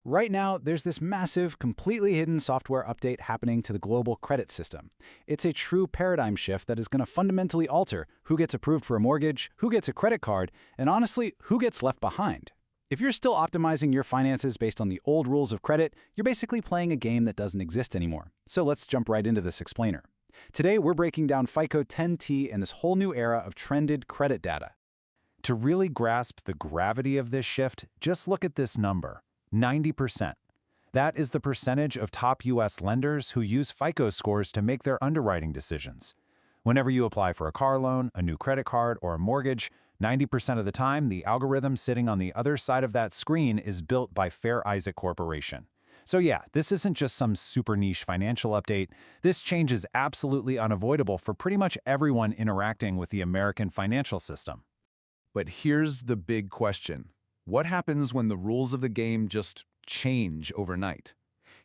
Right now, there's this massive, completely hidden software update happening to the global credit system. It's a true paradigm shift that is going to fundamentally alter who gets approved for a mortgage, who gets a credit card, and honestly, who gets left behind. If you're still optimizing your finances based on the old rules of credit, you're basically playing a game that doesn't exist anymore. So let's jump right into this explainer. Today, we're breaking down FICO 10T and this whole new era of trended credit data. To really grasp the gravity of this shift, just look at this number. 90%. That is the percentage of top U.S. lenders who use FICO scores to make their underwriting decisions. Whenever you apply for a car loan, a new credit card, or a mortgage, 90% of the time, the algorithm sitting on the other side of that screen is built by Fair Isaac Corporation. So yeah, this isn't just some super niche financial update. This change is absolutely unavoidable for pretty much everyone interacting with the American financial system. But here's the big question. What happens when the rules of the game just change overnight?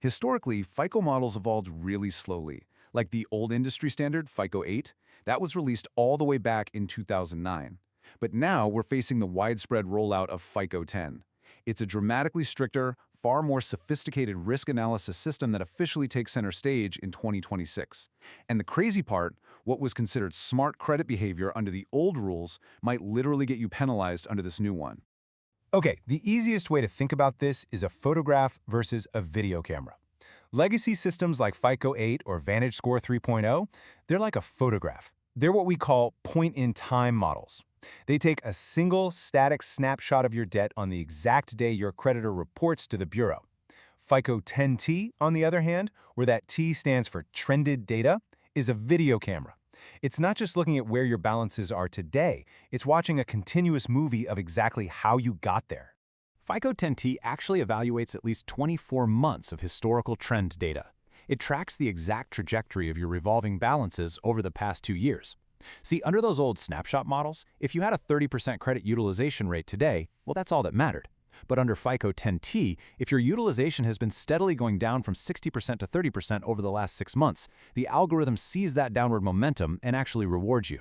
Historically, FICO models evolved really slowly. Like the old industry standard, FICO 8, that was released all the way back in 2009. But now we're facing the widespread rollout of FICO 10. It's a dramatically stricter, far more sophisticated risk analysis system that officially takes center stage in 2026. And the crazy part, what was considered smart credit behavior under the old rules might literally get you penalized under this new one. Okay, the easiest way to think about this is a photograph versus a video camera. Legacy systems like FICO 8 or VantageScore 3.0, they're like a photograph. They're what we call point-in-time models. They take a single static snapshot of your debt on the exact day your creditor reports to the bureau. FICO 10T, on the other hand, where that T stands for trended data, is a video camera. It's not just looking at where your balances are today, it's watching a continuous movie of exactly how you got there. FICO 10T actually evaluates at least 24 months of historical trend data. It tracks the exact trajectory of your revolving balances over the past 2 years. See, under those old snapshot models, if you had a 30% credit utilization rate today, well, that's all that mattered. But under FICO 10T, if your utilization has been steadily going down from 60% to 30% over the last 6 months, the algorithm sees that downward momentum and actually rewards you.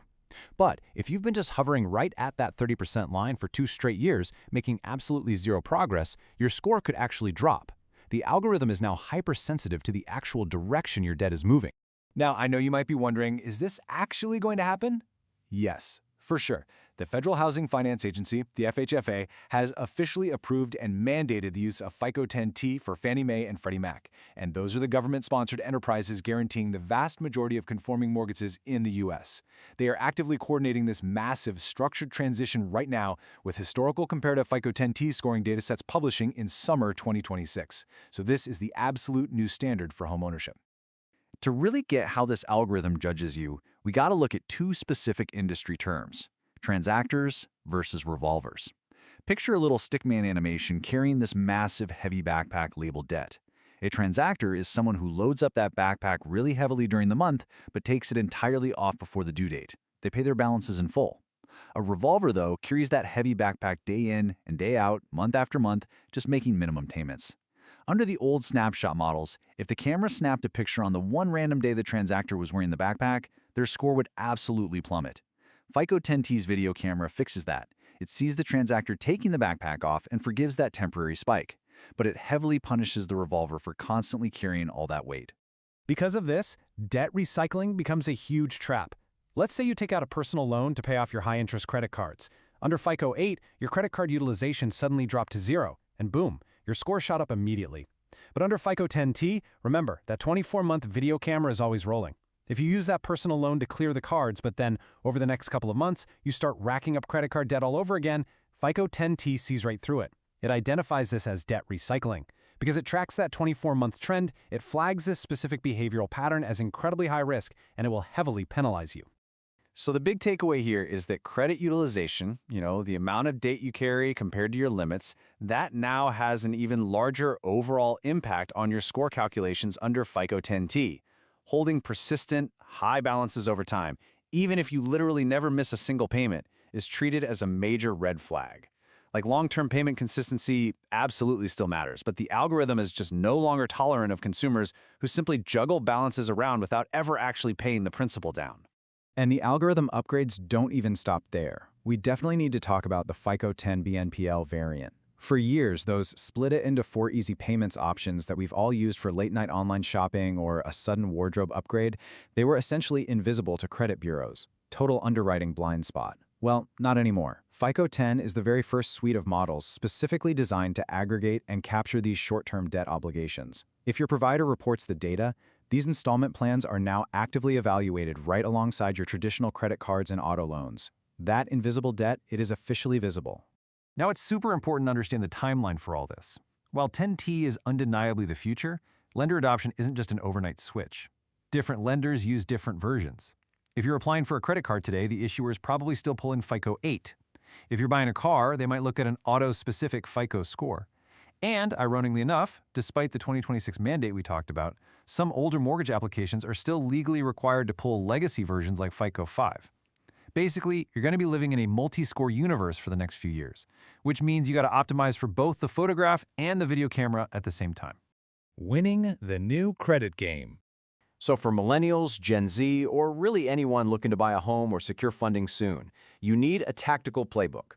But if you've been just hovering right at that 30% line for 2 straight years, making absolutely zero progress, your score could actually drop. The algorithm is now hypersensitive to the actual direction your debt is moving. Now, I know you might be wondering, is this actually going to happen? Yes, for sure. The Federal Housing Finance Agency, the FHFA, has officially approved and mandated the use of FICO 10T for Fannie Mae and Freddie Mac, and those are the government-sponsored enterprises guaranteeing the vast majority of conforming mortgages in the U.S. They are actively coordinating this massive structured transition right now, with historical comparative FICO 10T scoring datasets publishing in summer 2026. So this is the absolute new standard for homeownership. To really get how this algorithm judges you, we got to look at 2 specific industry terms: transactors versus revolvers. Picture a little stickman animation carrying this massive heavy backpack labeled debt. A transactor is someone who loads up that backpack really heavily during the month, but takes it entirely off before the due date. They pay their balances in full. A revolver, though, carries that heavy backpack day in and day out, month after month, just making minimum payments. Under the old snapshot models, if the camera snapped a picture on the one random day the transactor was wearing the backpack, their score would absolutely plummet. FICO 10T's video camera fixes that. It sees the transactor taking the backpack off and forgives that temporary spike. But it heavily punishes the revolver for constantly carrying all that weight. Because of this, debt recycling becomes a huge trap. Let's say you take out a personal loan to pay off your high-interest credit cards. Under FICO 8, your credit card utilization suddenly dropped to 0, and boom, your score shot up immediately. But under FICO 10T, remember, that 24-month video camera is always rolling. If you use that personal loan to clear the cards, but then, over the next couple of months, you start racking up credit card debt all over again, FICO 10T sees right through it. It identifies this as debt recycling. Because it tracks that 24-month trend, it flags this specific behavioral pattern as incredibly high risk, and it will heavily penalize you. So the big takeaway here is that credit utilization, the amount of debt you carry compared to your limits, that now has an even larger overall impact on your score calculations under FICO 10T. Holding persistent, high balances over time, even if you literally never miss a single payment, is treated as a major red flag. Like long-term payment consistency absolutely still matters, but the algorithm is just no longer tolerant of consumers who simply juggle balances around without ever actually paying the principal down. And the algorithm upgrades don't even stop there. We definitely need to talk about the FICO 10 BNPL variant. For years, those split it into 4 easy payments options that we've all used for late-night online shopping or a sudden wardrobe upgrade, they were essentially invisible to credit bureaus. Total underwriting blind spot. Well, not anymore. FICO 10 is the very first suite of models specifically designed to aggregate and capture these short-term debt obligations. If your provider reports the data, these installment plans are now actively evaluated right alongside your traditional credit cards and auto loans. That invisible debt, it is officially visible. Now, it's super important to understand the timeline for all this. While 10T is undeniably the future, lender adoption isn't just an overnight switch. Different lenders use different versions. If you're applying for a credit card today, the issuer is probably still pulling FICO 8. If you're buying a car, they might look at an auto-specific FICO score. And, ironically enough, despite the 2026 mandate we talked about, some older mortgage applications are still legally required to pull legacy versions like FICO 5. Basically, you're going to be living in a multi-score universe for the next few years, which means you got to optimize for both the photograph and the video camera at the same time. Winning the new credit game. So for millennials, Gen Z, or really anyone looking to buy a home or secure funding soon, you need a tactical playbook.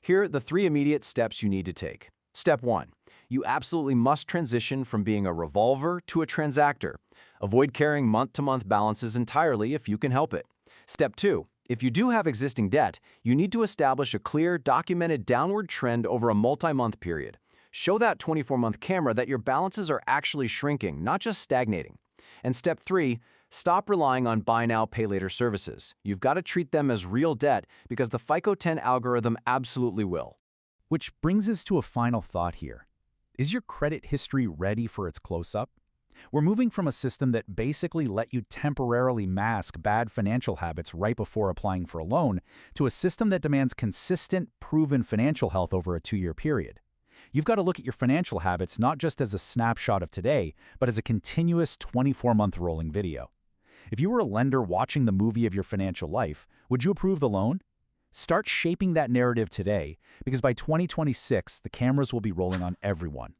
Here are the 3 immediate steps you need to take. Step 1. You absolutely must transition from being a revolver to a transactor. Avoid carrying month-to-month balances entirely if you can help it. Step 2. If you do have existing debt, you need to establish a clear, documented downward trend over a multi-month period. Show that 24-month camera that your balances are actually shrinking, not just stagnating. And step 3, stop relying on buy now, pay later services. You've got to treat them as real debt because the FICO 10 algorithm absolutely will. Which brings us to a final thought here. Is your credit history ready for its close-up? We're moving from a system that basically let you temporarily mask bad financial habits right before applying for a loan to a system that demands consistent, proven financial health over a 2-year period. You've got to look at your financial habits not just as a snapshot of today, but as a continuous 24-month rolling video. If you were a lender watching the movie of your financial life, would you approve the loan? Start shaping that narrative today, because by 2026, the cameras will be rolling on everyone.